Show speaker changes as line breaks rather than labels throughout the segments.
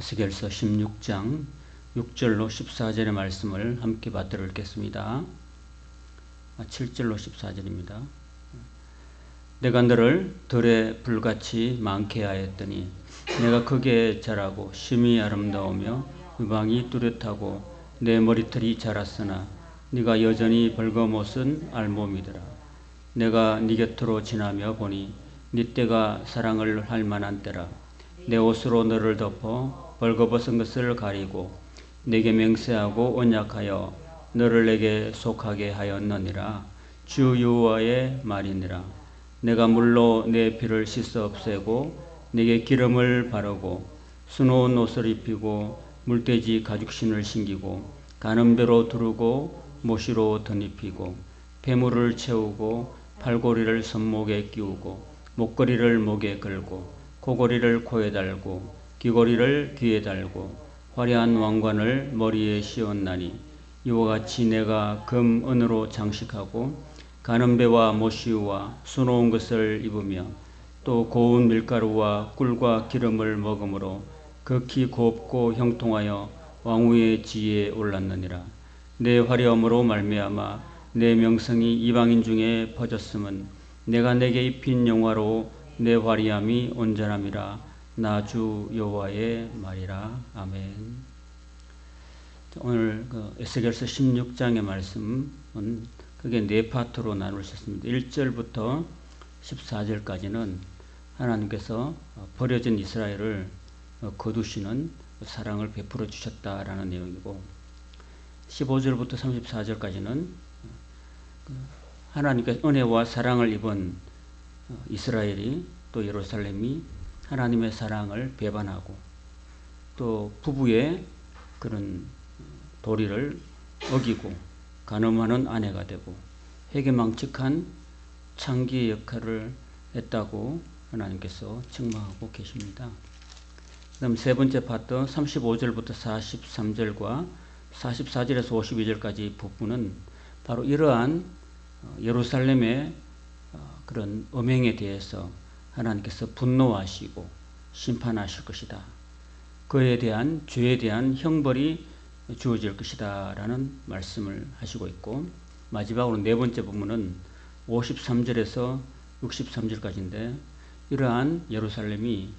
에스겔서 16장 6절로 14절의 말씀을 함께 받들어 읽겠습니다. 7절로 14절입니다. 내가 너를 들에 불같이 많게 하였더니 내가 크게 자라고 심히 아름다우며 유방이 뚜렷하고 내 머리털이 자랐으나 네가 여전히 벌거벗은 알몸이더라. 내가 네 곁으로 지나며 보니 네 때가 사랑을 할 만한 때라. 내 옷으로 너를 덮어 벌거벗은 것을 가리고 내게 맹세하고 언약하여 너를 내게 속하게 하였느니라. 주 여호와의 말이니라. 내가 물로 내 피를 씻어 없애고 내게 기름을 바르고 수놓은 옷을 입히고 물돼지 가죽신을 신기고 가는 배로 두르고 모시로 덧입히고 폐물을 채우고 팔고리를 손목에 끼우고 목걸이를 목에 걸고 코고리를 코에 달고 귀고리를 귀에 달고 화려한 왕관을 머리에 씌웠나니 이와 같이 내가 금 은으로 장식하고 가는 배와 모시우와 수놓은 것을 입으며 또 고운 밀가루와 꿀과 기름을 먹음으로 극히 곱고 형통하여 왕후의 지위에 올랐느니라. 내 화려함으로 말미암아 내 명성이 이방인 중에 퍼졌음은 내가 내게 입힌 영화로 내 화려함이 온전함이라. 나 주 여호와의 말이라. 아멘. 오늘 에스겔서 16장의 말씀은 그게 네 파트로 나눌 수 있습니다. 1절부터 14절까지는 하나님께서 버려진 이스라엘을 거두시는 사랑을 베풀어 주셨다라는 내용이고 15절부터 34절까지는 하나님께서 은혜와 사랑을 입은 이스라엘이 또 예루살렘이 하나님의 사랑을 배반하고 또 부부의 그런 도리를 어기고 간음하는 아내가 되고 회개망측한 창기의 역할을 했다고 하나님께서 책망하고 계십니다. 그다음 세 번째 파트 35절부터 43절과 44절에서 52절까지 부분은 바로 이러한 예루살렘의 그런 음행에 대해서 하나님께서 분노하시고 심판하실 것이다. 그에 대한 죄에 대한 형벌이 주어질 것이다 라는 말씀을 하시고 있고 마지막으로 네 번째 부분은 53절에서 63절까지인데 이러한 예루살렘이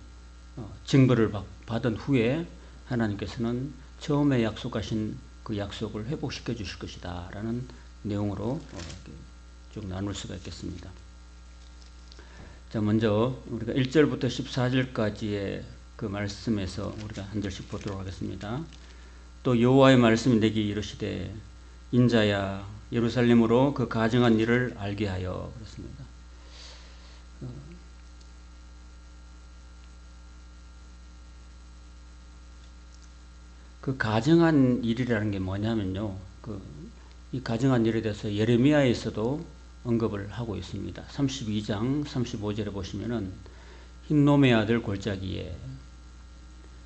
징벌을 받은 후에 하나님께서는 처음에 약속하신 그 약속을 회복시켜 주실 것이다 라는 내용으로 쭉 나눌 수가 있겠습니다. 자, 먼저 우리가 1절부터 14절까지의 그 말씀에서 우리가 한 절씩 보도록 하겠습니다. 또 여호와의 말씀이 내게 이르시되 인자야 예루살렘으로 그 가증한 일을 알게 하여 그렇습니다. 그 가증한 일이라는 게 뭐냐면요. 이 가증한 일에 대해서 예레미야에서도 언급을 하고 있습니다. 32장 35절에 보시면은 흰놈의 아들 골짜기에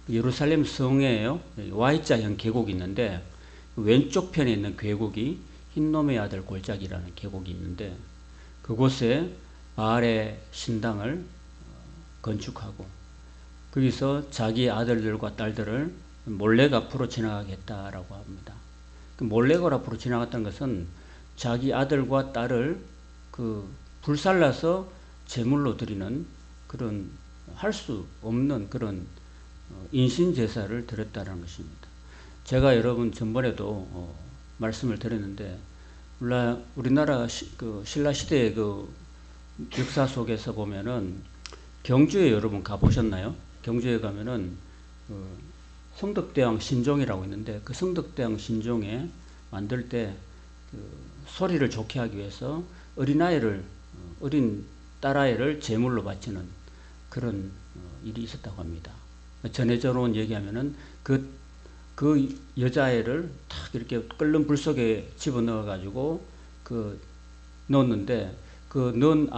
예루살렘 성에요. Y자형 계곡이 있는데 왼쪽 편에 있는 계곡이 흰놈의 아들 골짜기라는 계곡이 있는데 그곳에 바알의 신당을 건축하고 거기서 자기 아들들과 딸들을 몰래가 앞으로 지나가겠다라고 합니다. 몰래가 앞으로 지나갔다는 것은 자기 아들과 딸을 불살라서 제물로 드리는 그런 할 수 없는 그런 인신제사를 드렸다는 것입니다. 제가 여러분 전번에도 말씀을 드렸는데 우리나라 신라시대의 그 역사 속에서 보면은 경주에 여러분 가보셨나요? 경주에 가면은 성덕대왕 신종이라고 있는데 그 성덕대왕 신종에 만들 때 소리를 좋게 하기 위해서 어린 딸아이를 제물로 바치는 그런 일이 있었다고 합니다. 전해져온 얘기하면은 그 여자애를 탁 이렇게 끓는 불 속에 집어넣어 가지고 넣었는데 넣은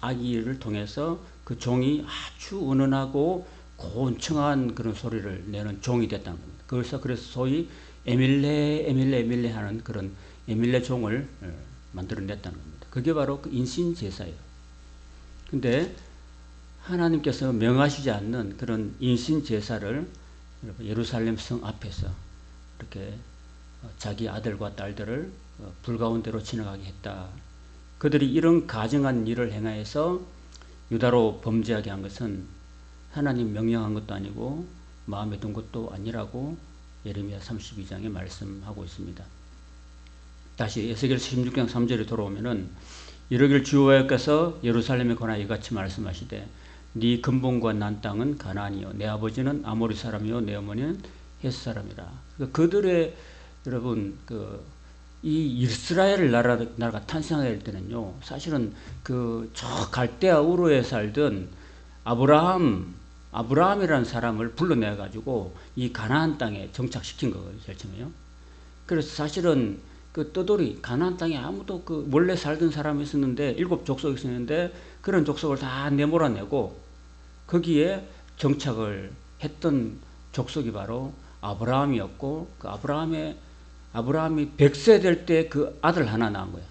아기를 통해서 그 종이 아주 은은하고 고운청한 그런 소리를 내는 종이 됐다는 겁니다. 그래서 소위 에밀레 하는 그런 에밀레 종을 만들어냈다는 겁니다. 그게 바로 그 인신제사예요. 근데 하나님께서 명하시지 않는 그런 인신제사를 예루살렘 성 앞에서 이렇게 자기 아들과 딸들을 불 가운데로 지나가게 했다. 그들이 이런 가증한 일을 행하여서 유다로 범죄하게 한 것은 하나님 명령한 것도 아니고 마음에 둔 것도 아니라고 예레미야 32장에 말씀하고 있습니다. 다시 에스겔서 16장 3절에 돌아오면은 이러길 주 여호와께서 예루살렘에 관하여 이같이 말씀하시되 네 근본과 난 땅은 가나안이요 내 아버지는 아모리 사람이요 내 어머니는 헷 사람이라. 그러니까 그들의 여러분 이 이스라엘 나라가 탄생할 때는요 사실은 저 갈대아 우르에 살던 아브라함이라는 사람을 불러내 가지고 이 가나안 땅에 정착시킨 거예요. 제일 처음에요. 그래서 사실은 떠돌이 가나안 땅에 아무도 원래 살던 사람이 있었는데 7 족속이 있었는데 그런 족속을 다 내몰아내고 거기에 정착을 했던 족속이 바로 아브라함이었고 아브라함이 100세 될 때 그 아들 하나 낳은 거야.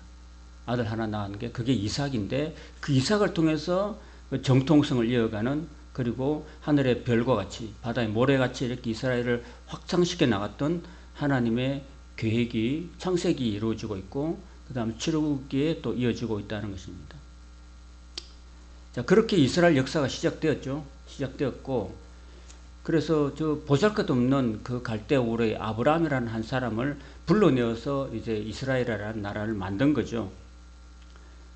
아들 하나 낳은 게 그게 이삭인데 그 이삭을 통해서 정통성을 이어가는 그리고 하늘의 별과 같이 바다의 모래같이 이렇게 이스라엘을 확장시켜 나갔던 하나님의 계획이 창세기 이루어지고 있고 그 다음에 출애굽기에 또 이어지고 있다는 것입니다. 자, 그렇게 이스라엘 역사가 시작되었고 그래서 저 보잘것없는 그 갈대아 우르의 아브라함이라는 한 사람을 불러내어서 이제 이스라엘이라는 나라를 만든 거죠.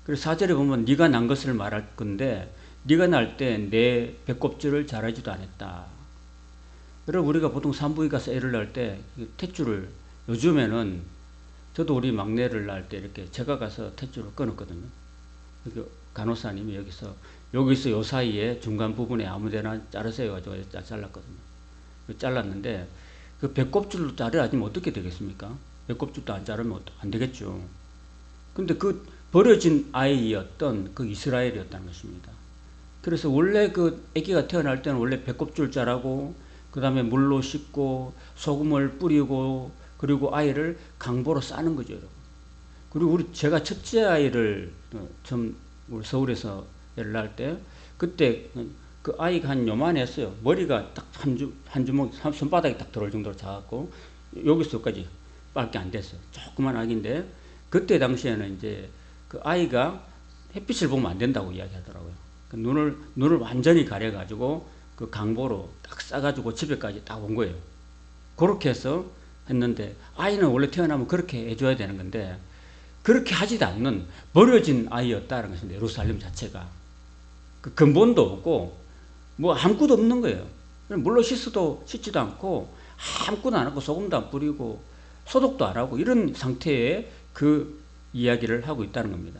그래서 4절에 보면 네가 난 것을 말할 건데 네가 날 때 내 배꼽줄을 자르지도 않았다. 여러분 우리가 보통 산부인 가서 애를 낳을 때 탯줄을 요즘에는 저도 우리 막내를 낳을 때 이렇게 제가 가서 탯줄을 끊었거든요. 간호사님이 여기서 요 사이에 중간 부분에 아무데나 자르세요 가지고 잘랐거든요. 잘랐는데 그 배꼽줄로 자르지 어떻게 되겠습니까? 배꼽줄도 안 자르면 안 되겠죠. 근데 그 버려진 아이였던 그 이스라엘이었다는 것입니다. 그래서 원래 그 아기가 태어날 때는 원래 배꼽줄 자르고 그 다음에 물로 씻고 소금을 뿌리고 그리고 아이를 강보로 싸는 거죠, 여러분. 그리고 제가 첫째 아이를 우리 서울에서 애를 낳을 때 그때 그 아이가 한 요만했어요. 머리가 딱 한 주먹 손바닥이 딱 들어올 정도로 작았고 여기서까지 밖에 안 됐어요. 조그만 아기인데 그때 당시에는 이제 그 아이가 햇빛을 보면 안 된다고 이야기하더라고요. 그 눈을 완전히 가려가지고 그 강보로 딱 싸가지고 집에까지 딱 온 거예요. 그렇게 해서 했는데 아이는 원래 태어나면 그렇게 해줘야 되는 건데 그렇게 하지도 않는 버려진 아이였다는 것인데 예루살렘 자체가 그 근본도 없고 뭐 아무것도 없는 거예요. 물로 씻지도 않고 아무것도 안 하고 소금도 안 뿌리고 소독도 안 하고 이런 상태의 그 이야기를 하고 있다는 겁니다.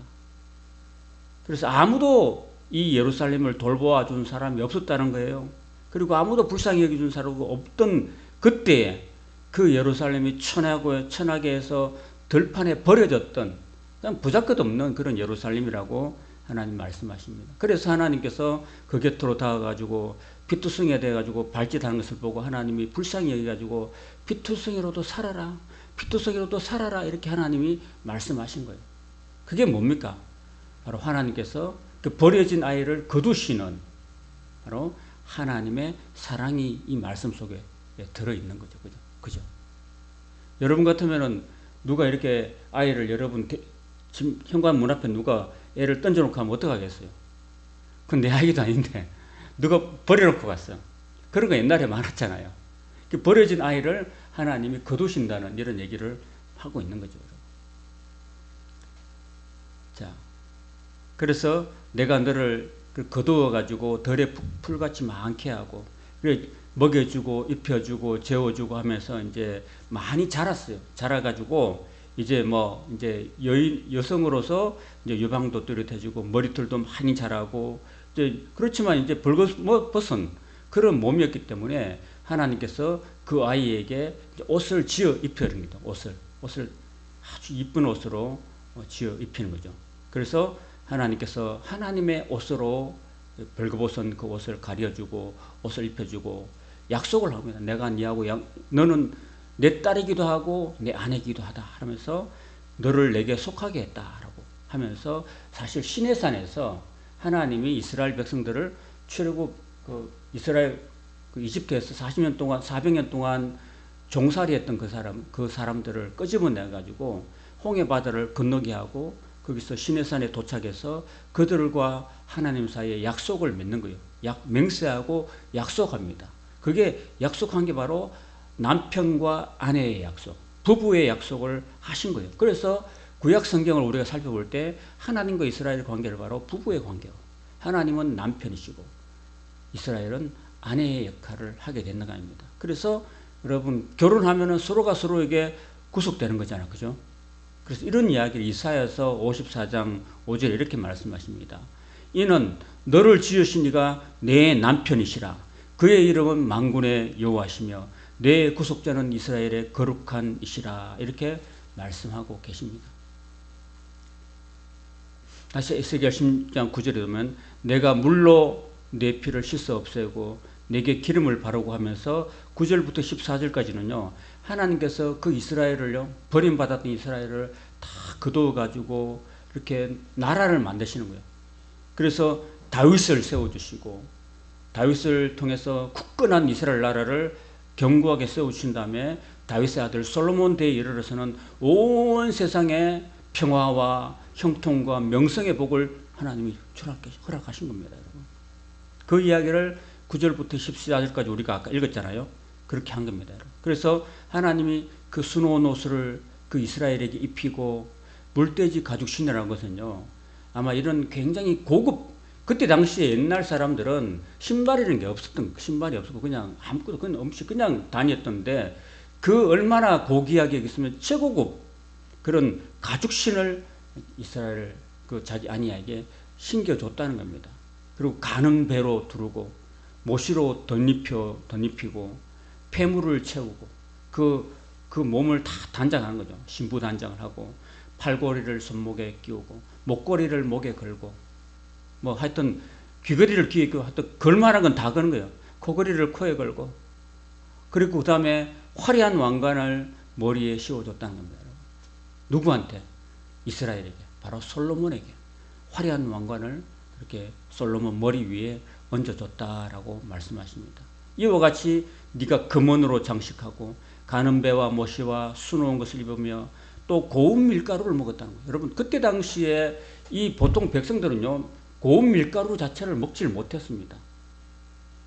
그래서 아무도 이 예루살렘을 돌보아 준 사람이 없었다는 거예요. 그리고 아무도 불쌍히 여겨준 사람이 없던 그때에 그 예루살렘이 천하게 해서 들판에 버려졌던 그냥 부잘것없는 그런 예루살렘이라고 하나님 말씀하십니다. 그래서 하나님께서 그 곁으로 다가가지고 피투성이가 돼가지고 발짓하는 것을 보고 하나님이 불쌍히 여겨가지고 피투성이로도 살아라, 피투성이로도 살아라 이렇게 하나님이 말씀하신 거예요. 그게 뭡니까? 바로 하나님께서 그 버려진 아이를 거두시는 바로 하나님의 사랑이 이 말씀 속에 들어있는 거죠. 그죠? 여러분 같으면은 누가 이렇게 아이를 여러분 지금 현관문 앞에 누가 애를 던져놓고 하면 어떡하겠어요? 그건 내 아이도 아닌데 누가 버려놓고 갔어. 그런 거 옛날에 많았잖아요. 그 버려진 아이를 하나님이 거두신다는 이런 얘기를 하고 있는 거죠. 자, 그래서 내가 너를 거두어가지고 덜에 풀같이 많게 하고 먹여주고 입혀주고 재워주고 하면서 이제 많이 자랐어요. 자라가지고 이제 여성으로서 이제 유방도 뚜렷해지고 머리털도 많이 자라고 이제 그렇지만 이제 벌거벗은 그런 몸이었기 때문에 하나님께서 그 아이에게 옷을 지어 입혀줍니다. 옷을 아주 이쁜 옷으로 지어 입히는 거죠. 그래서 하나님께서 하나님의 옷으로 벌거벗은 그 옷을 가려주고 옷을 입혀주고 약속을 합니다. 내가 네하고 너는 내 딸이기도 하고 내 아내이기도 하다 하면서 너를 내게 속하게 했다라고 하면서 사실 시내산에서 하나님이 이스라엘 백성들을 출애굽 이스라엘 그 이집트에서 40년 동안 400년 동안 종살이했던 그 사람들을 끄집어내 가지고 홍해 바다를 건너게 하고 거기서 시내산에 도착해서 그들과 하나님 사이에 약속을 맺는 거예요. 맹세하고 약속합니다. 그게 약속한 게 바로 남편과 아내의 약속, 부부의 약속을 하신 거예요. 그래서 구약 성경을 우리가 살펴볼 때 하나님과 이스라엘 관계를 바로 부부의 관계고, 하나님은 남편이시고 이스라엘은 아내의 역할을 하게 되는 거 아닙니다. 그래서 여러분 결혼하면은 서로가 서로에게 구속되는 거잖아요. 그죠? 그래서 이런 이야기를 이사야서 54장 5절에 이렇게 말씀하십니다. 이는 너를 지으신 이가 내 남편이시라. 그의 이름은 만군의 여호와시며 내 구속자는 이스라엘의 거룩한 이시라. 이렇게 말씀하고 계십니다. 다시 에스겔 10장 9절에 보면 내가 물로 내 피를 씻어 없애고 내게 기름을 바르고 하면서 9절부터 14절까지는요. 하나님께서 그 이스라엘을요. 버림받았던 이스라엘을 다 거두어가지고 이렇게 나라를 만드시는 거예요. 그래서 다윗을 세워주시고 다윗을 통해서 굳건한 이스라엘 나라를 견고하게 세워주신 다음에 다윗의 아들 솔로몬 때에 이르러서는 온 세상에 평화와 형통과 명성의 복을 하나님이 허락하신 겁니다. 여러분. 그 이야기를 9절부터 14절까지 우리가 아까 읽었잖아요. 그렇게 한 겁니다. 여러분. 그래서 하나님이 그 수놓은 옷을 그 이스라엘에게 입히고 물돼지 가죽 신이라는 것은요. 아마 이런 굉장히 고급, 그때 당시에 옛날 사람들은 신발이라는 게 없었던, 신발이 없었고 그냥 아무것도 그냥 없이 그냥 다녔던데 그 얼마나 고귀하게 여겼으면 최고급 그런 가죽 신을 이스라엘 그 자기 아니에게 신겨줬다는 겁니다. 그리고 가는 배로 두르고 모시로 덧입히고 폐물을 채우고 그 몸을 다 단장하는 거죠. 신부 단장을 하고 팔고리를 손목에 끼우고 목걸이를 목에 걸고 뭐 하여튼 귀걸이를 귀에 끼고 하여튼 걸만한 건 다 거는 거예요. 코걸이를 코에 걸고 그리고 그 다음에 화려한 왕관을 머리에 씌워줬다는 겁니다. 누구한테? 이스라엘에게, 바로 솔로몬에게 화려한 왕관을 이렇게 솔로몬 머리 위에 얹어줬다라고 말씀하십니다. 이와 같이 네가 금원으로 장식하고 가는 배와 모시와 수놓은 것을 입으며 또 고운 밀가루를 먹었다는 거예요. 여러분 그때 당시에 이 보통 백성들은요 고운 밀가루 자체를 먹지를 못했습니다.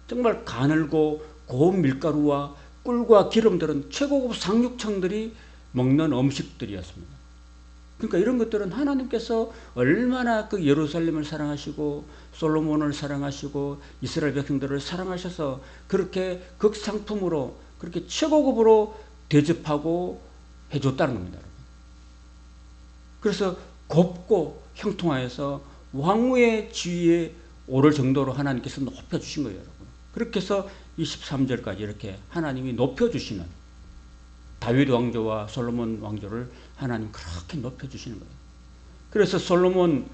정말 가늘고 고운 밀가루와 꿀과 기름들은 최고급 상류층들이 먹는 음식들이었습니다. 그러니까 이런 것들은 하나님께서 얼마나 그 예루살렘을 사랑하시고 솔로몬을 사랑하시고 이스라엘 백성들을 사랑하셔서 그렇게 극상품으로 그렇게 최고급으로 대접하고 해줬다는 겁니다. 그래서 곱고 형통하여서 왕후의 지위에 오를 정도로 하나님께서 높여주신 거예요. 여러분. 그렇게 해서 23절까지 이렇게 하나님이 높여주시는 다윗 왕조와 솔로몬 왕조를 하나님 그렇게 높여주시는 거예요. 그래서 솔로몬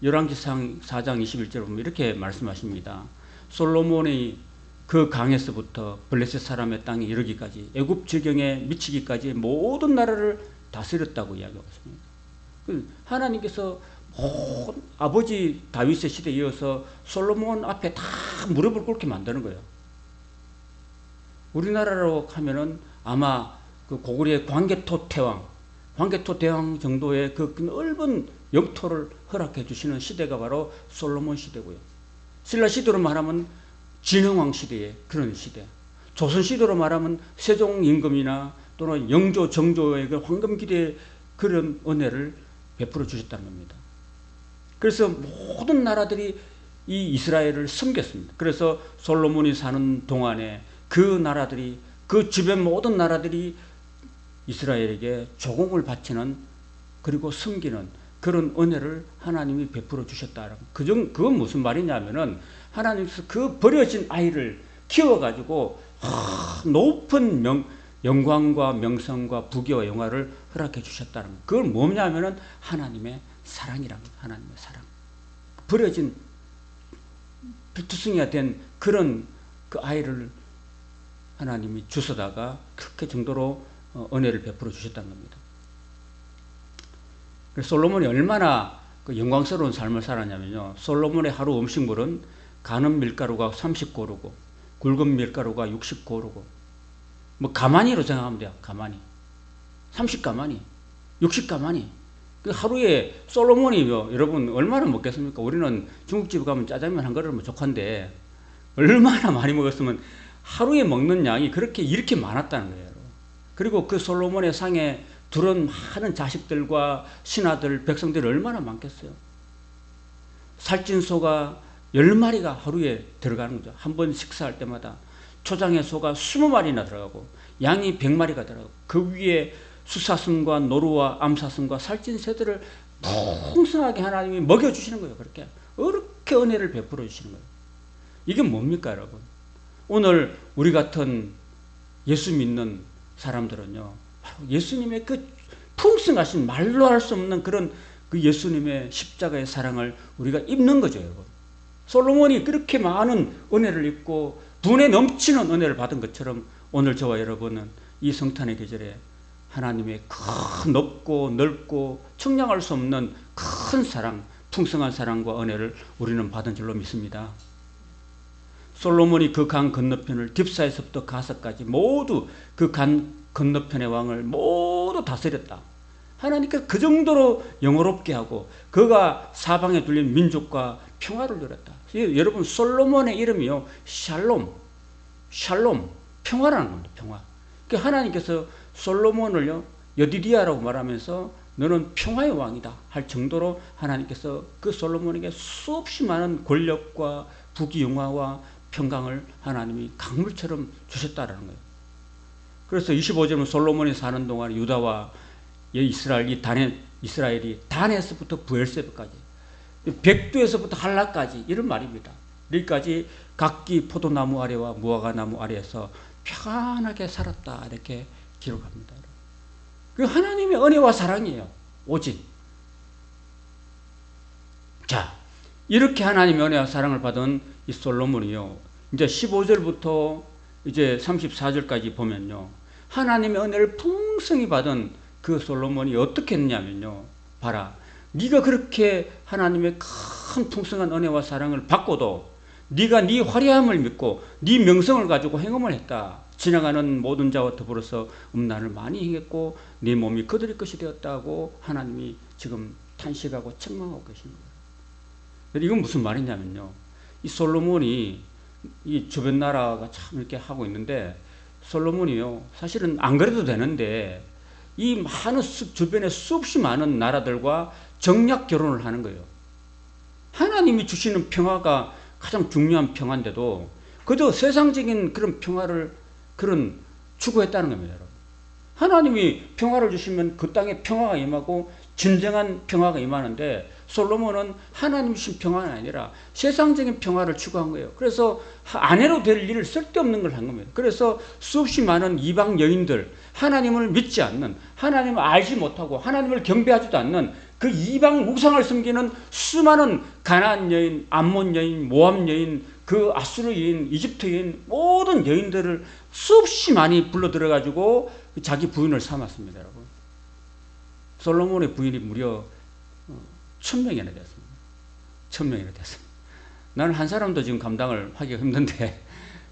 열왕기상 4장 21절에 보면 이렇게 말씀하십니다. 솔로몬이 그 강에서부터 블레셋 사람의 땅에 이르기까지 애굽 지경에 미치기까지 모든 나라를 다스렸다고 이야기하고 있습니다. 하나님께서 아버지 다윗의 시대에 이어서 솔로몬 앞에 다 무릎을 꿇게 만드는 거예요. 우리나라로 하면은 아마 그 고구려의 광개토 대왕 정도의 그 넓은 영토를 허락해 주시는 시대가 바로 솔로몬 시대고요. 신라 시대로 말하면 진흥왕 시대의 그런 시대. 조선 시대로 말하면 세종 임금이나 또는 영조 정조의 그 황금기대의 그런 은혜를 베풀어 주셨다는 겁니다. 그래서 모든 나라들이 이 이스라엘을 섬겼습니다. 그래서 솔로몬이 사는 동안에 그 나라들이 그 주변 모든 나라들이 이스라엘에게 조공을 바치는 그리고 섬기는 그런 은혜를 하나님이 베풀어 주셨다. 그건 무슨 말이냐면은 하나님께서 그 버려진 아이를 키워가지고 높은 영광과 명성과 부귀와 영화를 허락해 주셨다는 것. 그건 뭐냐면은 하나님의 사랑이랍니다. 하나님의 사랑. 버려진 불투성이가 된 그런 그 아이를 하나님이 주셔다가 그렇게 정도로 은혜를 베풀어 주셨다는 겁니다. 솔로몬이 얼마나 그 영광스러운 삶을 살았냐면요. 솔로몬의 하루 음식물은 가는 밀가루가 30고루고 굵은 밀가루가 60고루고, 뭐 가마니로 생각하면 돼요. 가마니. 30가마니, 60가마니. 그 하루에 솔로몬이 여러분 얼마나 먹겠습니까? 우리는 중국집 가면 짜장면 한 그릇 족한데 얼마나 많이 먹었으면 하루에 먹는 양이 그렇게 이렇게 많았다는 거예요. 그리고 그 솔로몬의 상에 두른 많은 자식들과 신하들, 백성들이 얼마나 많겠어요. 살찐 소가 10마리가 하루에 들어가는 거죠. 한 번 식사할 때마다. 초장에 소가 20마리나 들어가고 양이 100마리가 들어가고 그 위에 수사슴과 노루와 암사슴과 살찐 새들을 풍성하게 하나님이 먹여주시는 거예요. 그렇게 은혜를 베풀어 주시는 거예요. 이게 뭡니까 여러분? 오늘 우리 같은 예수 믿는 사람들은요, 예수님의 그 풍성하신 말로 할 수 없는 그런 그 예수님의 십자가의 사랑을 우리가 입는 거죠. 여러분, 솔로몬이 그렇게 많은 은혜를 입고 분에 넘치는 은혜를 받은 것처럼 오늘 저와 여러분은 이 성탄의 계절에 하나님의 큰 높고 넓고 청량할 수 없는 큰 사랑, 풍성한 사랑과 은혜를 우리는 받은 줄로 믿습니다. 솔로몬이 그 강 건너편을 딥사에서부터 가서까지 모두 그 강 건너편의 왕을 모두 다스렸다. 하나님께서 그 정도로 영화롭게 하고 그가 사방에 둘린 민족과 평화를 누렸다. 여러분, 솔로몬의 이름이요, 샬롬, 평화라는 겁니다. 평화. 그러니까 하나님께서 솔로몬을요, 여디디아라고 말하면서 너는 평화의 왕이다 할 정도로 하나님께서 그 솔로몬에게 수없이 많은 권력과 부귀영화와 평강을 하나님이 강물처럼 주셨다라는 거예요. 그래서 25절은 솔로몬이 사는 동안 유다와 이스라엘이 단에서부터 브엘세바까지, 백두에서부터 한라까지 이런 말입니다. 여기까지 각기 포도나무 아래와 무화과나무 아래에서 평안하게 살았다 이렇게 기록합니다. 그 하나님의 은혜와 사랑이에요. 오직. 자, 이렇게 하나님의 은혜와 사랑을 받은 이 솔로몬이요, 이제 15절부터 이제 34절까지 보면요, 하나님의 은혜를 풍성히 받은 그 솔로몬이 어떻게 했냐면요, 봐라, 네가 그렇게 하나님의 큰 풍성한 은혜와 사랑을 받고도 네가 네 화려함을 믿고 네 명성을 가지고 행음을 했다. 지나가는 모든 자와 더불어서 음란을 많이 행했고 네 몸이 그들의 것이 되었다고 하나님이 지금 탄식하고 책망하고 계신 거예요. 이건 무슨 말이냐면요, 이 솔로몬이 이 주변 나라가 참 이렇게 하고 있는데, 솔로몬이요, 사실은 안 그래도 되는데 이 많은 주변에 수없이 많은 나라들과 정략 결혼을 하는 거예요. 하나님이 주시는 평화가 가장 중요한 평화인데도 그저 세상적인 그런 평화를 추구했다는 겁니다. 여러분, 하나님이 평화를 주시면 그 땅에 평화가 임하고 진정한 평화가 임하는데, 솔로몬은 하나님 주신 평화가 아니라 세상적인 평화를 추구한 거예요. 그래서 아내로 될 일을 쓸데없는 걸 한 겁니다. 그래서 수없이 많은 이방 여인들, 하나님을 믿지 않는, 하나님을 알지 못하고 하나님을 경배하지도 않는 그 이방 우상을 섬기는 수많은 가나안 여인, 암몬 여인, 모압 여인, 그 아수르 여인, 이집트 여인, 모든 여인들을 수없이 많이 불러 들어가지고 자기 부인을 삼았습니다. 여러분, 솔로몬의 부인이 무려 1000명이나 됐습니다. 1000명이나 됐습니다. 나는 한 사람도 지금 감당을 하기가 힘든데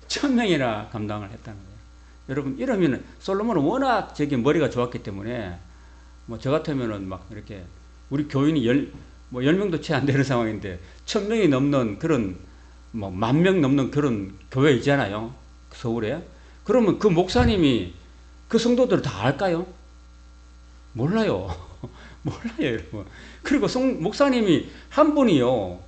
1000명이나 감당을 했다는 거예요. 여러분, 이러면은 솔로몬은 워낙 머리가 좋았기 때문에 뭐 저 같으면은 막 이렇게, 우리 교인이 10명도 채 안 되는 상황인데 1000명이 넘는 그런, 뭐 10,000명 넘는 그런 교회 있잖아요, 서울에. 그러면 그 목사님이 그 성도들을 다 알까요? 몰라요. 몰라요, 여러분. 그리고 목사님이 한 분이요,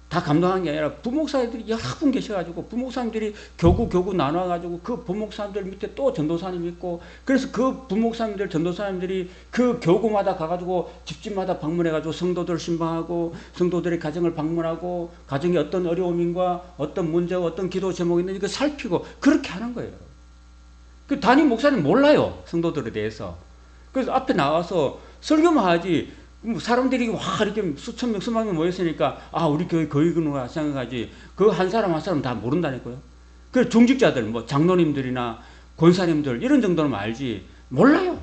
다 감당한 게 아니라 부목사님들이 여러 분 계셔가지고 부목사님들이 교구 나눠가지고 그 부목사님들 밑에 또 전도사님이 있고, 그래서 그 부목사님들, 전도사님들이 그 교구마다 가가지고 집집마다 방문해가지고 성도들 신방하고 성도들의 가정을 방문하고 가정에 어떤 어려움인가 어떤 문제와 어떤 기도 제목이 있는지 그 살피고 그렇게 하는 거예요. 그 담임 목사님 몰라요, 성도들에 대해서. 그래서 앞에 나와서 설교만 하지, 사람들이 와 이렇게 수천 명, 수만 명 모였으니까 아, 우리 교회 거기구나 생각하지, 그 한 사람 한 사람 다 모른다니까요. 그 중직자들, 뭐 장로님들이나 권사님들 이런 정도는 알지 몰라요.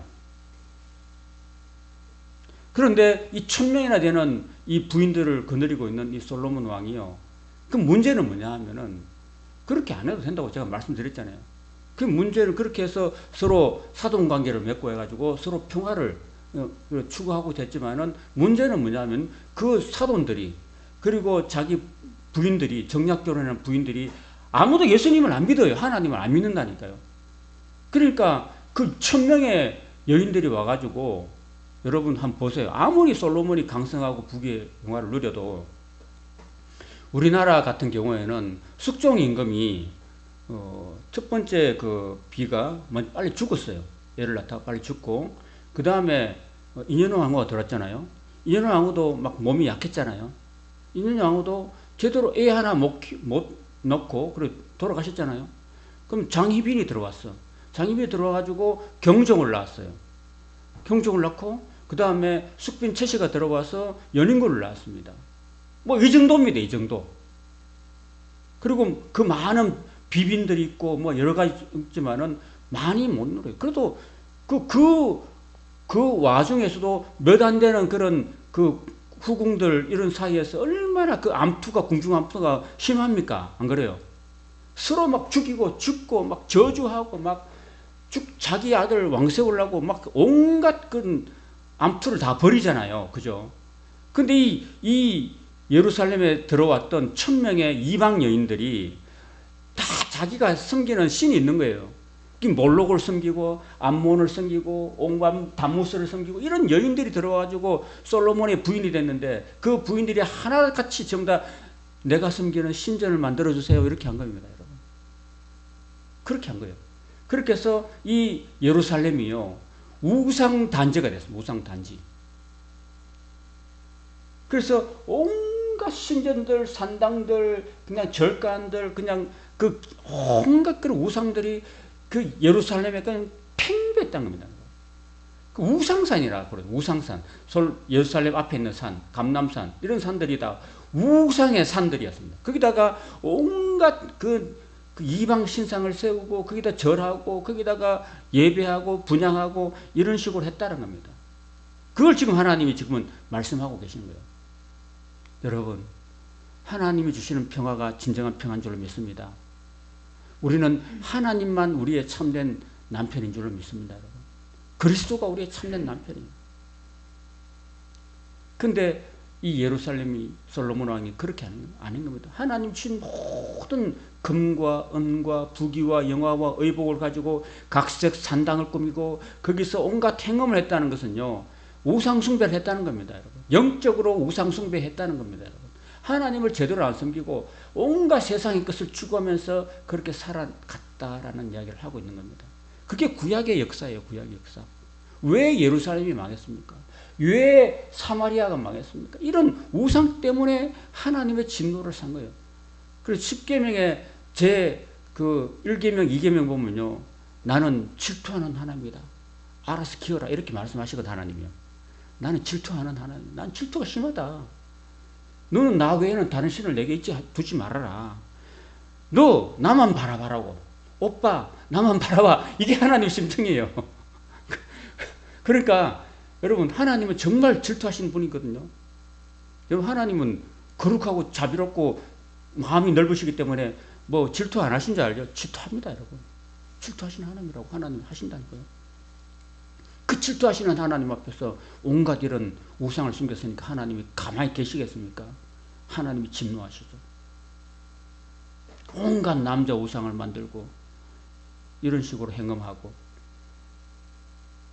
그런데 이 1000명이나 되는 이 부인들을 거느리고 있는 이 솔로몬 왕이요, 그 문제는 뭐냐 하면은 그렇게 안 해도 된다고 제가 말씀드렸잖아요. 그 문제는 그렇게 해서 서로 사돈관계를 맺고 해가지고 서로 평화를 추구하고 됐지만은 문제는 뭐냐면 그 사돈들이 그리고 자기 부인들이 정략 결혼한 부인들이 아무도 예수님을 안 믿어요. 하나님을 안 믿는다니까요. 그러니까 그 1000명의 여인들이 와가지고 여러분 한번 보세요. 아무리 솔로몬이 강성하고 부귀의 영화를 누려도 우리나라 같은 경우에는 숙종 임금이 첫 번째 그 비가 빨리 죽었어요. 애를 낳다가 빨리 죽고 그 다음에 인현왕 왕후가 들었잖아요. 인현왕 왕후도 막 몸이 약했잖아요. 인현왕 왕후도 제대로 애 하나 못 넣고 그래 돌아가셨잖아요. 그럼 장희빈이 들어왔어. 장희빈이 들어와가지고 경종을 낳았어요. 경종을 낳고 그 다음에 숙빈 채씨가 들어와서 연인군을 낳았습니다. 뭐 이 정도입니다. 이 정도. 그리고 그 많은 비빈들이 있고 뭐 여러 가지 있지만은 많이 못 누려요. 그래도 그 와중에서도 몇 안 되는 그런 그 후궁들 이런 사이에서 얼마나 그 암투가 궁중 암투가 심합니까? 안 그래요? 서로 막 죽이고 죽고 막 저주하고 막 자기 아들 왕세 올라고 막 온갖 그 암투를 다 벌이잖아요. 그죠? 근데 이 예루살렘에 들어왔던 1000명의 이방 여인들이 다 자기가 섬기는 신이 있는 거예요. 몰록을 섬기고 암몬을 섬기고 온갖 담무스를 섬기고 이런 여인들이 들어와가지고 솔로몬의 부인이 됐는데 그 부인들이 하나같이 전부 다 내가 섬기는 신전을 만들어주세요 이렇게 한 겁니다. 여러분. 그렇게 한 거예요. 그렇게 해서 이 예루살렘이요 우상단지가 됐습니다. 우상단지. 그래서 온갖 신전들 산당들 그냥 절간들 그냥 그 온갖 그런 우상들이 그 예루살렘에 그냥 팽배했다는 겁니다. 그 우상산이라 그래요. 우상산. 예루살렘 앞에 있는 산, 감람산 이런 산들이 다 우상의 산들이었습니다. 거기다가 온갖 그 이방 신상을 세우고 거기다 절하고 거기다가 예배하고 분향하고 이런 식으로 했다는 겁니다. 그걸 지금 하나님이 지금은 말씀하고 계시는 거예요. 여러분, 하나님이 주시는 평화가 진정한 평화인 줄로 믿습니다. 우리는 하나님만 우리의 참된 남편인 줄로 믿습니다. 여러분. 그리스도가 우리의 참된 남편이에요. 근데 이 예루살렘이 솔로몬 왕이 그렇게 아닌 겁니다. 하나님 주신 모든 금과 은과 부귀와 영화와 의복을 가지고 각색 산당을 꾸미고 거기서 온갖 행음을 했다는 것은요. 우상 숭배를 했다는 겁니다. 여러분. 영적으로 우상 숭배했다는 겁니다. 여러분. 하나님을 제대로 안 섬기고 온갖 세상의 것을 추구하면서 그렇게 살아갔다라는 이야기를 하고 있는 겁니다. 그게 구약의 역사예요. 구약의 역사. 왜 예루살렘이 망했습니까? 왜 사마리아가 망했습니까? 이런 우상 때문에 하나님의 진노를 산 거예요. 그래서 10계명에 그 1계명, 2계명 보면요. 나는 질투하는 하나님이다. 알아서 키워라. 이렇게 말씀하시거든 하나님이요. 나는 질투하는 하나님. 난 질투가 심하다. 너는 나 외에는 다른 신을 내게 두지 말아라. 너 나만 바라봐라고. 오빠 나만 바라봐. 이게 하나님 심정이에요. 그러니까 여러분 하나님은 정말 질투하시는 분이거든요. 여러분 하나님은 거룩하고 자비롭고 마음이 넓으시기 때문에 뭐 질투 안 하신 줄 알죠? 질투합니다 여러분. 질투하시는 하나님이라고 하나님 하신다니까요. 그 질투하시는 하나님 앞에서 온갖 이런 우상을 숨겼으니까 하나님이 가만히 계시겠습니까? 하나님이 진노하시죠. 온갖 남자 우상을 만들고 이런 식으로 행음하고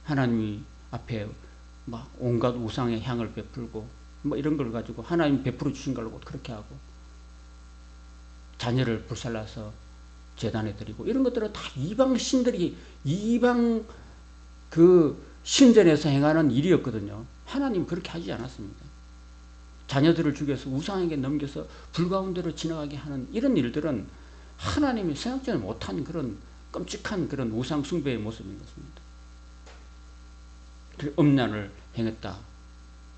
하나님이 앞에 막 온갖 우상의 향을 베풀고 뭐 이런 걸 가지고 하나님 베풀어 주신 걸로 그렇게 하고 자녀를 불살라서 제단에 드리고 이런 것들은 다 이방 신들이 이방 그 신전에서 행하는 일이었거든요. 하나님 그렇게 하지 않았습니다. 자녀들을 죽여서 우상에게 넘겨서 불 가운데로 지나가게 하는 이런 일들은 하나님이 생각지도 못한 그런 끔찍한 그런 우상 숭배의 모습인 것입니다. 그 음란을 행했다.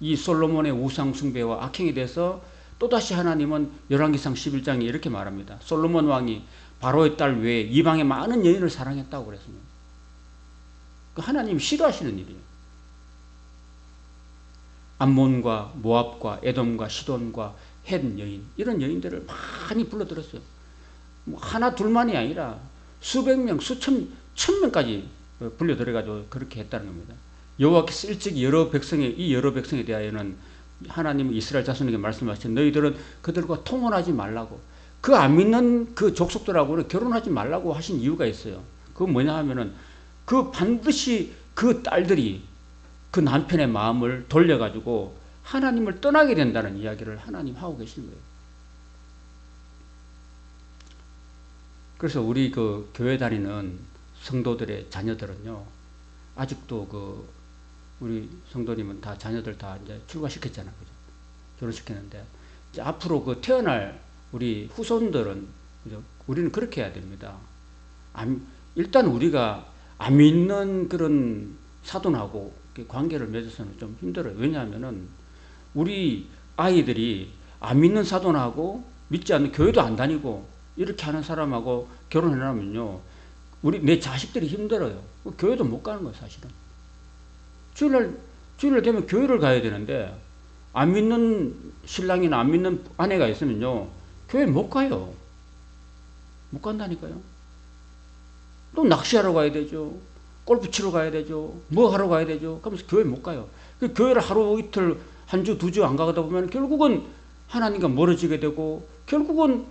이 솔로몬의 우상 숭배와 악행에 대해서 또다시 하나님은 열왕기상 11장에 이렇게 말합니다. 솔로몬 왕이 바로의 딸 외에 이방의 많은 여인을 사랑했다고 그랬습니다. 하나님이 싫어하시는 일이에요. 암몬과 모압과 에돔과 시돈과 헷 여인 이런 여인들을 많이 불러들었어요. 뭐 하나 둘만이 아니라 수백 명, 천 명까지 불려들여가지고 그렇게 했다는 겁니다. 여호와께서 일찍 이 여러 백성에 대하여는 하나님은 이스라엘 자손에게 말씀하신 너희들은 그들과 통혼하지 말라고, 그 안 믿는 그 족속들하고는 결혼하지 말라고 하신 이유가 있어요. 그건 뭐냐 하면은 그 반드시 그 딸들이 그 남편의 마음을 돌려가지고 하나님을 떠나게 된다는 이야기를 하나님 하고 계시는 거예요. 그래서 우리 그 교회 다니는 성도들의 자녀들은요, 아직도 그 우리 성도님은 다 자녀들 다 이제 출가시켰잖아요. 그죠? 결혼시켰는데, 이제 앞으로 그 태어날 우리 후손들은, 그죠? 우리는 그렇게 해야 됩니다. 일단 우리가 안 믿는 그런 사돈하고 관계를 맺어서는 좀 힘들어요. 왜냐하면은 우리 아이들이 안 믿는 사돈하고 믿지 않는, 교회도 안 다니고 이렇게 하는 사람하고 결혼해놓으면요, 내 자식들이 힘들어요. 교회도 못 가는 거예요, 사실은. 주일날 되면 교회를 가야 되는데, 안 믿는 신랑이나 안 믿는 아내가 있으면요, 교회 못 가요. 못 간다니까요. 또 낚시하러 가야 되죠. 골프 치러 가야 되죠. 뭐 하러 가야 되죠. 그러면서 교회 못 가요. 그 교회를 하루 이틀, 한 주, 두 주 안 가다 보면 결국은 하나님과 멀어지게 되고, 결국은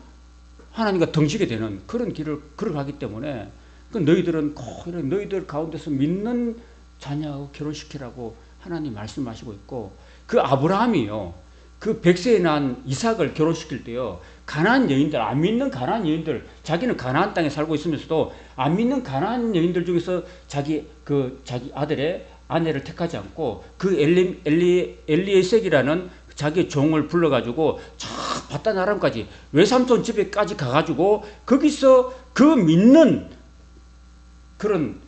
하나님과 덩지게 되는 그런 길을 걸어가기 때문에, 그 너희들은 꼭 이런 너희들 가운데서 믿는 자녀하고 결혼시키라고 하나님 말씀하시고 있고, 그 아브라함이요, 그 100세에 난 이삭을 결혼시킬 때요, 가나안 여인들, 안 믿는 가나안 여인들, 자기는 가나안 땅에 살고 있으면서도 안 믿는 가나안 여인들 중에서 자기 아들의 아내를 택하지 않고 그 엘리에섹이라는 자기 종을 불러가지고 저 바단 아람까지 외삼촌 집에까지 가가지고 거기서 그 믿는 그런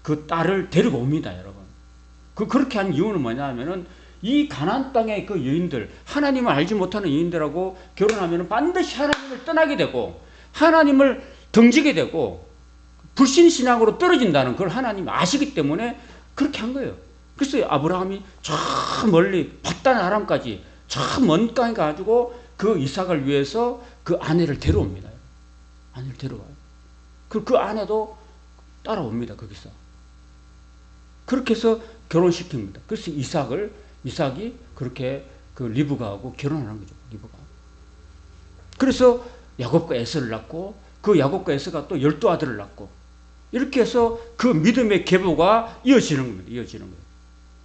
그 딸을 데리고 옵니다, 여러분. 그렇게 한 이유는 뭐냐 하면은 이 가나안 땅의 그 여인들, 하나님을 알지 못하는 여인들하고 결혼하면 반드시 하나님을 떠나게 되고 하나님을 덩지게 되고 불신신앙으로 떨어진다는 걸 하나님 아시기 때문에 그렇게 한 거예요. 그래서 아브라함이 저 멀리 바단 아람까지 저 먼 땅에 가지고 그 이삭을 위해서 그 아내를 데려옵니다. 아내를 데려와요. 그 아내도 따라옵니다, 거기서. 그렇게 해서 결혼시킵니다. 그래서 이삭이 그렇게 그 리브가하고 결혼하는 거죠. 리브가. 그래서 야곱과 에서를 낳고, 그 야곱과 에서가 또 12아들을 낳고, 이렇게 해서 그 믿음의 계보가 이어지는 겁니다. 이어지는 거예요.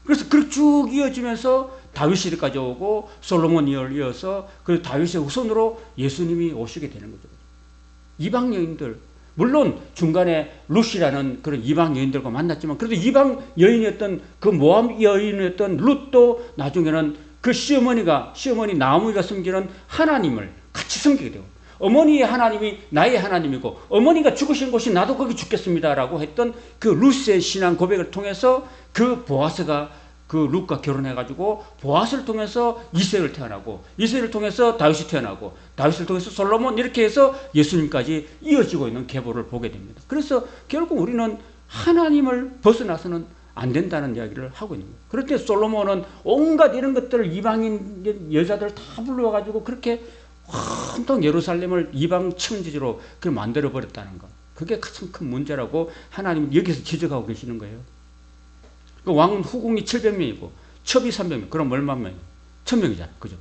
그래서 그렇게 쭉 이어지면서 다윗시대까지 오고, 솔로몬이 이어서, 그 다윗의 후손으로 예수님이 오시게 되는 거죠. 이방 여인들, 물론 중간에 룻이라는 그런 이방 여인들과 만났지만, 그래도 이방 여인이었던 그 모압 여인이었던 룻도 나중에는 그 시어머니 나오미가 섬기는 하나님을 같이 섬기게 되고, 어머니의 하나님이 나의 하나님이고 어머니가 죽으신 곳이 나도 거기 죽겠습니다라고 했던 그 룻의 신앙 고백을 통해서 그 보아스가 그 룻과 결혼해가지고 보아스를 통해서 이새를 태어나고, 이새를 통해서 다윗이 태어나고, 다윗을 통해서 솔로몬, 이렇게 해서 예수님까지 이어지고 있는 계보를 보게 됩니다. 그래서 결국 우리는 하나님을 벗어나서는 안 된다는 이야기를 하고 있는 거예요. 그럴 때 솔로몬은 온갖 이런 것들을 이방인 여자들 다 불러와가지고 그렇게 온통 예루살렘을 이방 청지지로 만들어 버렸다는 것. 그게 가장 큰 문제라고 하나님은 여기서 지적하고 계시는 거예요. 그 왕은 후궁이 700명이고 첩이 300명. 그럼 얼마 명이에요? 1000명이잖아요. 그죠?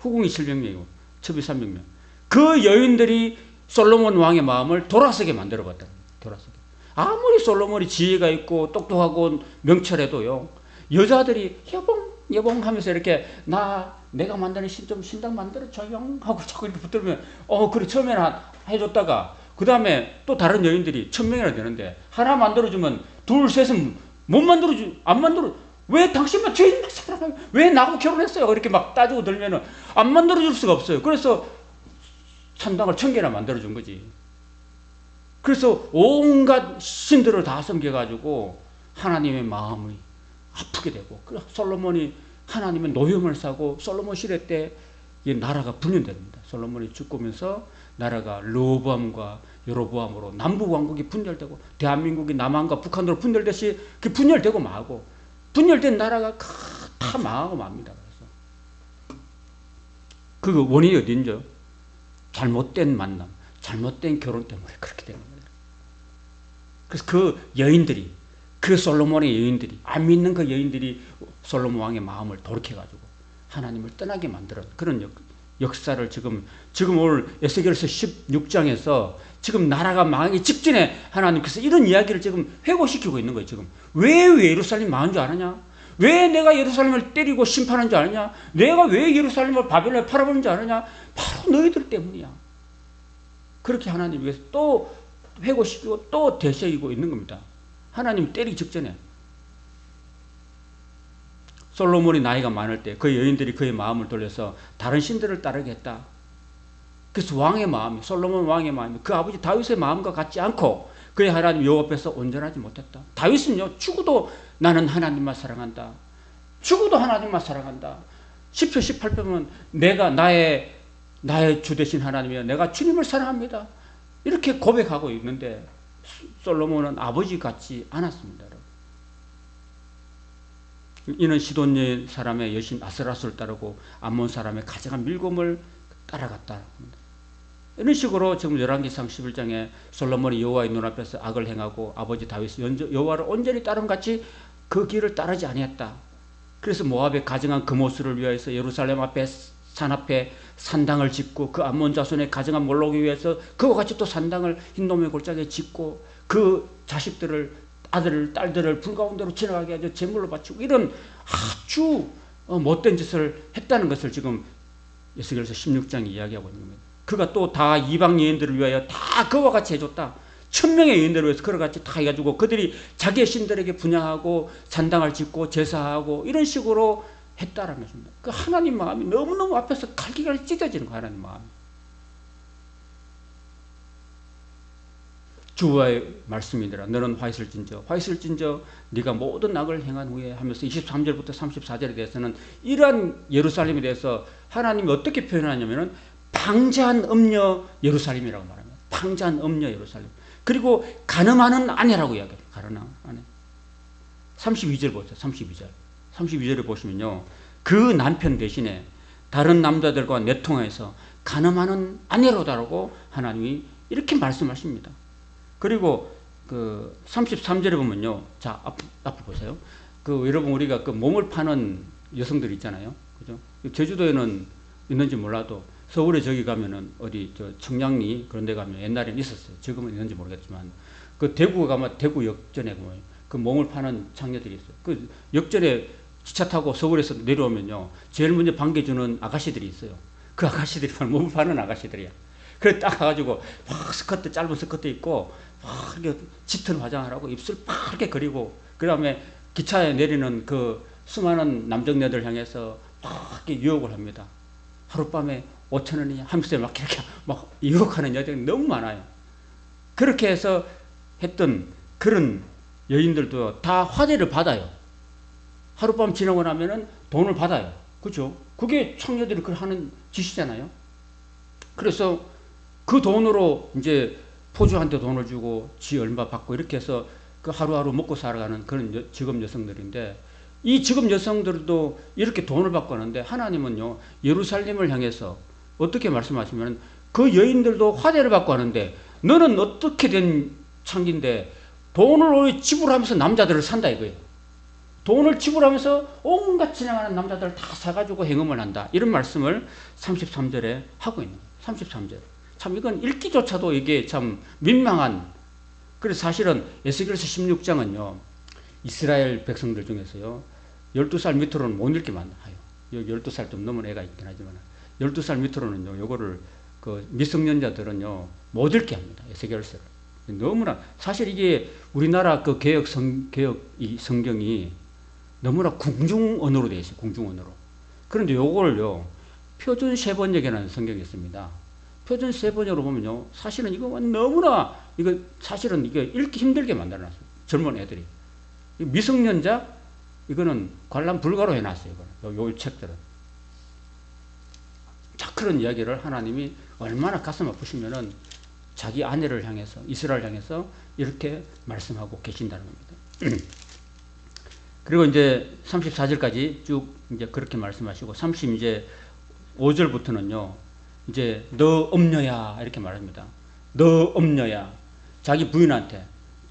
후궁이 700명이고 첩이 300명. 그 여인들이 솔로몬 왕의 마음을 돌아서게 만들어 봤다. 돌아서게. 아무리 솔로몬이 지혜가 있고 똑똑하고 명철해도요, 여자들이 여봉 하면서 이렇게 내가 만드는 신당 만들어줘요 하고 자꾸 이렇게 붙들면 그래 처음에는 해줬다가 그 다음에 또 다른 여인들이 1000명이나 되는데 하나 만들어주면 둘 셋은 안 만들어. 왜 당신만 죄인 사람 왜 나하고 결혼했어요? 이렇게 막 따지고 들면은 안 만들어줄 수가 없어요. 그래서 산당을 1000개나 만들어준 거지. 그래서 온갖 신들을 다 섬겨가지고 하나님의 마음이 아프게 되고, 솔로몬이 하나님의 노염을 사고, 솔로몬 시대 때 이 나라가 분열됩니다. 솔로몬이 죽으면서 나라가 르호보암과 여로보암으로 남북 왕국이 분열되고, 대한민국이 남한과 북한으로 분열되시 그 분열되고 마고, 분열된 나라가 다 망하고 맙니다. 그래서 그 원인이 어딘죠? 잘못된 만남, 잘못된 결혼 때문에 그렇게 된 겁니다. 그래서 그 여인들이, 그 솔로몬의 여인들이, 안 믿는 그 여인들이 솔로몬 왕의 마음을 돌이켜가지고 하나님을 떠나게 만드는 그런 역사를 지금 오늘 에스겔서 16장에서 지금 나라가 망하기 직전에 하나님께서 이런 이야기를 지금 회고시키고 있는 거예요. 지금 왜 예루살렘이 망한 줄 아느냐? 왜 내가 예루살렘을 때리고 심판한 줄 아느냐? 내가 왜 예루살렘을 바벨론에 팔아버린 줄 아느냐? 바로 너희들 때문이야. 그렇게 하나님 위해서 또 회고시키고 또 되새기고 있는 겁니다. 하나님 때리기 직전에. 솔로몬이 나이가 많을 때 그 여인들이 그의 마음을 돌려서 다른 신들을 따르게 했다. 그래서 왕의 마음이, 솔로몬 왕의 마음이 그 아버지 다윗의 마음과 같지 않고 그의 하나님 여호와 앞에서 온전하지 못했다. 다윗은요, 죽어도 나는 하나님만 사랑한다. 죽어도 하나님만 사랑한다. 10편 18편은 내가 나의 주 되신 하나님이여 내가 주님을 사랑합니다. 이렇게 고백하고 있는데 솔로몬은 아버지 같지 않았습니다. 이는 시돈 사람의 여신 아스라스를 따르고 암몬 사람의 가증한 밀곰을 따라갔다. 이런 식으로 지금 열왕기상 11장에 솔로몬이 여호와의 눈앞에서 악을 행하고 아버지 다윗이 여호와를 온전히 따른 같이 그 길을 따르지 아니했다. 그래서 모압의 가증한 금오스를 위하여서 예루살렘 앞에 산 앞에 산당을 짓고 그 암몬 자손의 가증한 몰록을 위해서 그와 같이 또 산당을 흰놈의 골짜기에 짓고 그 자식들을 아들을 딸들을 불 가운데로 지나가게 하여 제물로 바치고 이런 아주 못된 짓을 했다는 것을 지금 에스겔서 16장이 이야기하고 있는 겁니다. 그가 또 다 이방 여인들을 위하여 다 그와 같이 해줬다. 1000명의 여인들을 위해서 그와 같이 다 해가지고 그들이 자기의 신들에게 분향하고 산당을 짓고 제사하고 이런 식으로 했다라는 것입니다. 그 하나님 마음이 너무너무 앞에서 갈기갈기 찢어지는 거예요. 하나님 마음이. 주와의 말씀이니라. 너는 화 있을진저 네가 모든 악을 행한 후에 하면서 23절부터 34절에 대해서는 이러한 예루살렘에 대해서 하나님이 어떻게 표현하냐면은 방자한 음녀 예루살렘이라고 말합니다. 방자한 음녀 예루살렘. 그리고 가늠하는 아내라고 이야기해요. 가늠하는 아내. 32절 보세요. 32절에 보시면요. 그 남편 대신에 다른 남자들과 내통해서 가늠하는 아내로다라고 하나님이 이렇게 말씀하십니다. 그리고 그 33절에 보면요. 자, 앞으로 보세요. 그 여러분 우리가 그 몸을 파는 여성들 있잖아요. 그죠? 제주도에는 있는지 몰라도 서울에 저기 가면은 어디 저 청량리 그런 데 가면 옛날에는 있었어요. 지금은 있는지 모르겠지만 그 대구 가면 대구 역전에 보면 그 몸을 파는 창녀들이 있어요. 그 역전에 기차 타고 서울에서 내려오면요. 제일 먼저 반겨주는 아가씨들이 있어요. 그 아가씨들이 몸을 파는 아가씨들이야. 그래 딱 가가지고 막 스커트 짧은 스커트 입고 막 이렇게 짙은 화장을 하고 입술 파랗게 그리고 그 다음에 기차에 내리는 그 수많은 남정네들 향해서 막 이렇게 유혹을 합니다. 하룻밤에 5,000원이냐 하면서 막 이렇게 막 유혹하는 여자들이 너무 많아요. 그렇게 해서 했던 그런 여인들도 다 화제를 받아요. 하룻밤 지나고 나면은 돈을 받아요. 그죠? 그게 청녀들이 하는 짓이잖아요. 그래서 그 돈으로 이제 포주한테 돈을 주고 지 얼마 받고 이렇게 해서 그 하루하루 먹고 살아가는 그런 직업 여성들인데 이 직업 여성들도 이렇게 돈을 받고 하는데 하나님은요 예루살렘을 향해서 어떻게 말씀하시면 그 여인들도 화제를 받고 하는데 너는 어떻게 된 창기인데 돈을 지불하면서 남자들을 산다 이거예요. 돈을 지불하면서 온갖 진행하는 남자들을 다 사가지고 행음을 한다. 이런 말씀을 33절에 하고 있는 거예요. 33절. 참 이건 읽기조차도 이게 참 민망한. 그래서 사실은 에스겔서 16장은요. 이스라엘 백성들 중에서요. 12살 밑으로는 못 읽게 만나요. 12살 좀 넘은 애가 있긴 하지만 12살 밑으로는요. 요거를 그 미성년자들은요. 못 읽게 합니다. 에스겔서를. 너무나 사실 이게 우리나라 그 개혁 이 성경이 너무나 궁중 언어로 되어 있어요. 궁중 언어로. 그런데 요거를요. 표준 세번역이라는 성경이 있습니다. 표준 세번역으로 보면요. 사실은 이거 너무나 이거 사실은 이게 읽기 힘들게 만들어놨어요. 젊은 애들이. 미성년자 이거는 관람 불가로 해놨어요. 요 책들은. 자, 그런 이야기를 하나님이 얼마나 가슴 아프시면은 자기 아내를 향해서 이스라엘 향해서 이렇게 말씀하고 계신다는 겁니다. 그리고 이제 34절까지 쭉 이제 그렇게 말씀하시고 35절부터는요. 이제 너 엄녀야 이렇게 말합니다. 너 엄녀야. 자기 부인한테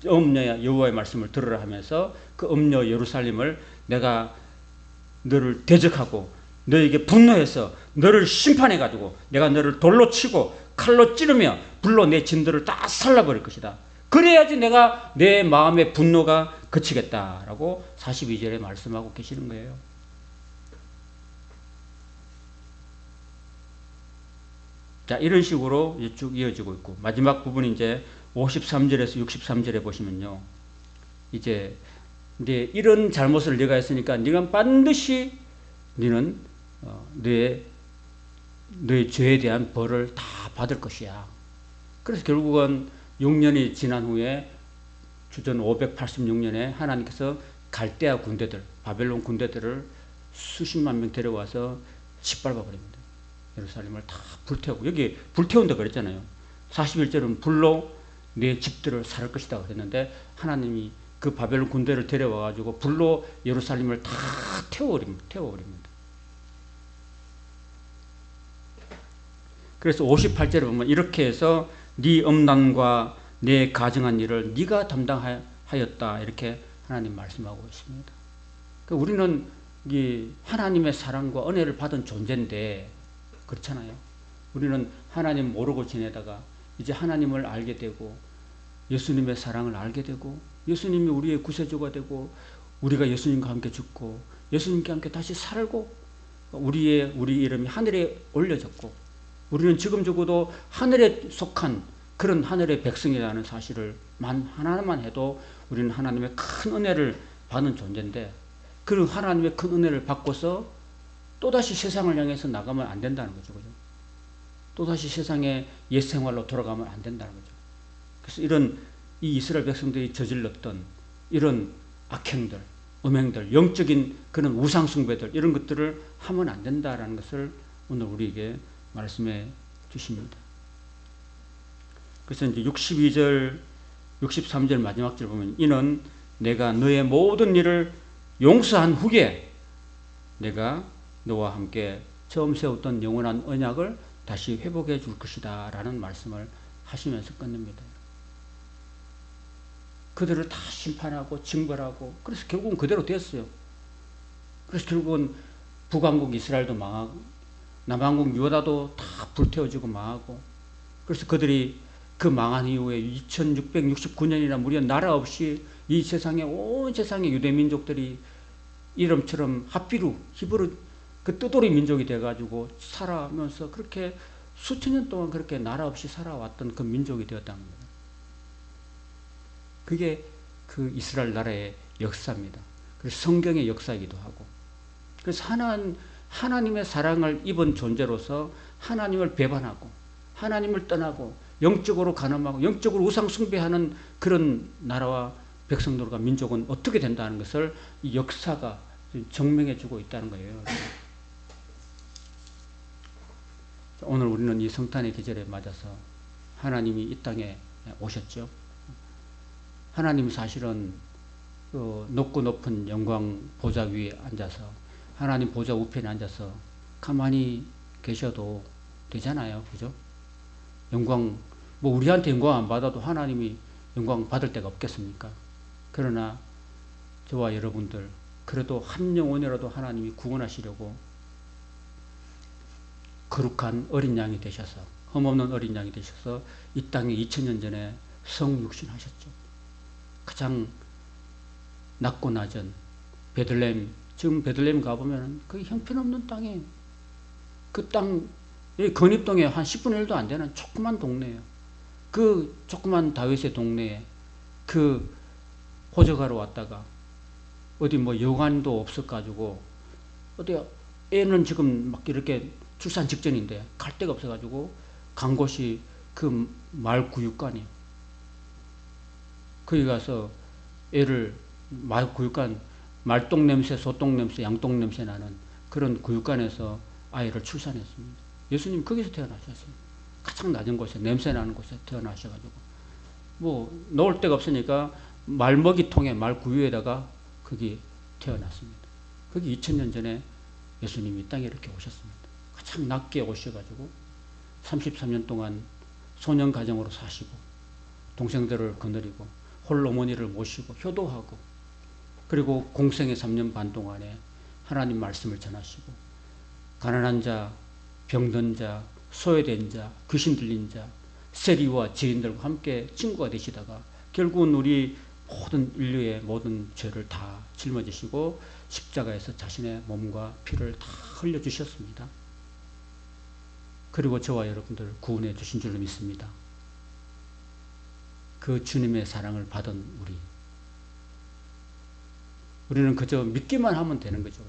엄녀야 여호와의 말씀을 들으라 하면서 그 엄녀 예루살렘을 내가 너를 대적하고 너에게 분노해서 너를 심판해 가지고 내가 너를 돌로 치고 칼로 찌르며 불로 내 진들을 다 살라버릴 것이다. 그래야지 내가 내 마음의 분노가 그치겠다라고 42절에 말씀하고 계시는 거예요. 자, 이런 식으로 쭉 이어지고 있고, 마지막 부분 이제 53절에서 63절에 보시면요. 이제 이런 잘못을 네가 했으니까 네가 반드시 너는 너의 죄에 대한 벌을 다 받을 것이야. 그래서 결국은 6년이 지난 후에 주전 586년에 하나님께서 갈대아 군대들, 바벨론 군대들을 수십만 명 데려와서 짓밟아 버립니다. 예루살렘을 다 불태우고, 여기 불태운다 그랬잖아요. 41절은 불로 내 집들을 살 것이다 그랬는데 하나님이 그 바벨론 군대를 데려와 가지고 불로 예루살렘을 다 태워버립니다. 그래서 58절에 보면 이렇게 해서 네 음란과 내 가정한 일을 네가 담당하였다 이렇게 하나님 말씀하고 있습니다. 그러니까 우리는 이 하나님의 사랑과 은혜를 받은 존재인데 그렇잖아요. 우리는 하나님 모르고 지내다가 이제 하나님을 알게 되고 예수님의 사랑을 알게 되고 예수님이 우리의 구세주가 되고 우리가 예수님과 함께 죽고 예수님과 함께 다시 살고 우리 이름이 하늘에 올려졌고 우리는 지금 적어도 하늘에 속한 그런 하늘의 백성이라는 사실을 하나만 해도 우리는 하나님의 큰 은혜를 받는 존재인데 그런 하나님의 큰 은혜를 받고서 또다시 세상을 향해서 나가면 안 된다는 거죠. 그죠? 또다시 세상의 옛 생활로 돌아가면 안 된다는 거죠. 그래서 이 이스라엘 백성들이 저질렀던 이런 악행들, 음행들, 영적인 그런 우상숭배들 이런 것들을 하면 안 된다라는 것을 오늘 우리에게 말씀해 주십니다. 그래서 이제 62절, 63절 마지막 절 보면 이는 내가 너의 모든 일을 용서한 후에 내가 너와 함께 처음 세웠던 영원한 언약을 다시 회복해 줄 것이다 라는 말씀을 하시면서 끝냅니다. 그들을 다 심판하고 징벌하고 그래서 결국은 그대로 됐어요. 그래서 결국은 북왕국 이스라엘도 망하고 남왕국 유다도 다 불태워지고 망하고 그래서 그들이 그 망한 이후에 2669년이나 무려 나라 없이 이 세상에 온 세상의 유대민족들이 이름처럼 핫비루 히브리 그 뜨돌이 민족이 돼가지고 살아가면서 그렇게 수천 년 동안 그렇게 나라 없이 살아왔던 그 민족이 되었다는 거예요. 그게 그 이스라엘 나라의 역사입니다. 그래서 성경의 역사이기도 하고 그래서 하나님의 사랑을 입은 존재로서 하나님을 배반하고 하나님을 떠나고 영적으로 간음하고 영적으로 우상 숭배하는 그런 나라와 백성들과 민족은 어떻게 된다는 것을 이 역사가 증명해 주고 있다는 거예요. 오늘 우리는 이 성탄의 계절에 맞아서 하나님이 이 땅에 오셨죠. 하나님 사실은 그 높고 높은 영광 보좌 위에 앉아서 하나님 보좌 우편에 앉아서 가만히 계셔도 되잖아요. 그죠? 영광, 뭐 우리한테 영광 안 받아도 하나님이 영광 받을 데가 없겠습니까? 그러나 저와 여러분들 그래도 한 영혼이라도 하나님이 구원하시려고 거룩한 어린 양이 되셔서 흠없는 어린 양이 되셔서 이 땅에 2000년 전에 성육신하셨죠. 가장 낮고 낮은 베들레헴, 지금 베들레헴 가보면 거의 형편없는 땅이에요. 그 땅, 여기 건입동에 한 10분의 1도 안 되는 조그만 동네예요. 그 조그만 다윗의 동네에 그 호적하러 왔다가 어디 뭐 여관도 없어가지고 어디 애는 지금 막 이렇게 출산 직전인데 갈 데가 없어가지고 간 곳이 그 말 구육관이에요. 거기 가서 애를 말 구육관 말똥 냄새, 소똥 냄새, 양똥 냄새 나는 그런 구육관에서 아이를 출산했습니다. 예수님 거기서 태어나셨어요. 가장 낮은 곳에 냄새 나는 곳에 태어나셔가지고 뭐 놓을 데가 없으니까 말먹이통에 말 구유에다가 거기 태어났습니다. 거기 2000년 전에 예수님이 이 땅에 이렇게 오셨습니다. 가장 낮게 오셔가지고 33년 동안 소년 가정으로 사시고 동생들을 거느리고 홀어머니를 모시고 효도하고 그리고 공생의 3년 반 동안에 하나님 말씀을 전하시고 가난한 자, 병든 자, 소외된 자, 귀신 들린 자, 세리와 지인들과 함께 친구가 되시다가 결국은 우리 모든 인류의 모든 죄를 다 짊어지시고 십자가에서 자신의 몸과 피를 다 흘려주셨습니다. 그리고 저와 여러분들 구원해 주신 줄로 믿습니다. 그 주님의 사랑을 받은 우리는 그저 믿기만 하면 되는 거죠.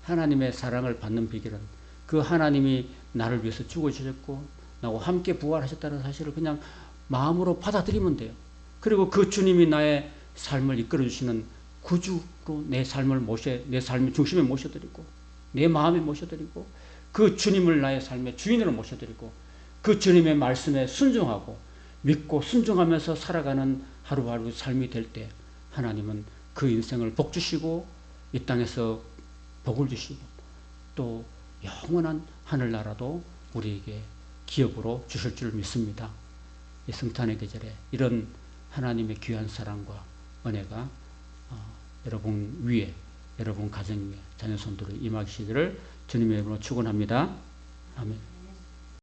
하나님의 사랑을 받는 비결은 그 하나님이 나를 위해서 죽어주셨고 나와 함께 부활하셨다는 사실을 그냥 마음으로 받아들이면 돼요. 그리고 그 주님이 나의 삶을 이끌어주시는 구주로 내 삶의 중심에 모셔드리고 내 마음에 모셔드리고 그 주님을 나의 삶의 주인으로 모셔드리고 그 주님의 말씀에 순종하고 믿고 순종하면서 살아가는 하루하루 삶이 될 때 하나님은 그 인생을 복 주시고 이 땅에서 복을 주시고 또 영원한 하늘나라도 우리에게 기업으로 주실 줄 믿습니다. 이 성탄의 계절에 이런 하나님의 귀한 사랑과 은혜가 여러분 위에 여러분 가정 위에 자녀 손들을 임하시기를 주님의 이름으로 축원합니다. 아멘.